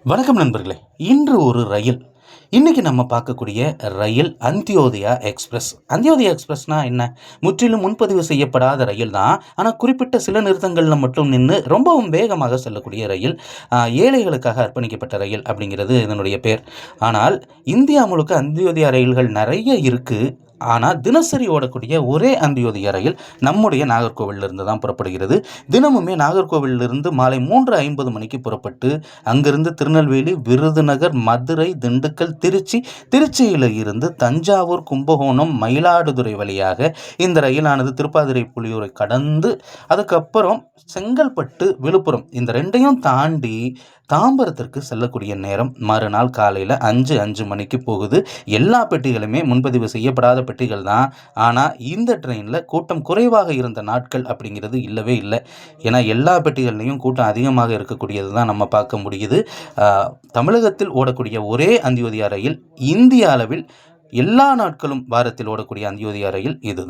வணக்கம் நண்பர்களே. இன்று ஒரு ரயில். இன்னைக்கு நம்ம பார்க்கக்கூடிய ரயில் அந்தியோதயா எக்ஸ்பிரஸ். அந்தியோதயா எக்ஸ்பிரஸ்னா என்ன? முற்றிலும் முன்பதிவு செய்யப்படாத ரயில் தான். ஆனால் குறிப்பிட்ட சில நிறுத்தங்களில் மட்டும் நின்று ரொம்பவும் வேகமாக செல்லக்கூடிய ரயில். ஏழைகளுக்காக அர்ப்பணிக்கப்பட்ட ரயில் அப்படிங்கிறது இதனுடைய பேர். ஆனால் இந்தியா முழுக்க அந்தியோதயா ரயில்கள் நிறைய இருக்குது. ஆனால் தினசரி ஓடக்கூடிய ஒரே அந்தியோதயா ரயில் நம்முடைய நாகர்கோவிலிருந்து தான் புறப்படுகிறது. தினமுமே நாகர்கோவிலிருந்து மாலை 3:50 மணிக்கு புறப்பட்டு அங்கிருந்து திருநெல்வேலி, விருதுநகர், மதுரை, திண்டுக்கல், திருச்சியில் இருந்து தஞ்சாவூர், கும்பகோணம், மயிலாடுதுறை வழியாக இந்த ரயிலானது திருப்பாதிரை புலியூரை கடந்து அதுக்கப்புறம் செங்கல்பட்டு, விழுப்புரம் இந்த ரெண்டையும் தாண்டி தாம்பரத்திற்கு செல்லக்கூடிய நேரம் மறுநாள் காலையில் 5 மணிக்கு போகுது. எல்லா பெட்டிகளுமே முன்பதிவு செய்யப்படாத பெட்டிகள் தான். ஆனால் இந்த ட்ரெயினில் கூட்டம் குறைவாக இருந்த நாட்கள் அப்படிங்கிறது இல்லவே இல்லை. ஏன்னா எல்லா பெட்டிகள்லையும் கூட்டம் அதிகமாக இருக்கக்கூடியது தான் நம்ம பார்க்க முடியுது. தமிழகத்தில் ஓடக்கூடிய ஒரே அந்தியோதயா ரயில், இந்திய அளவில் எல்லா நாட்களும் வாரத்தில் ஓடக்கூடிய அந்தியோதயா ரயில் இதுதான்.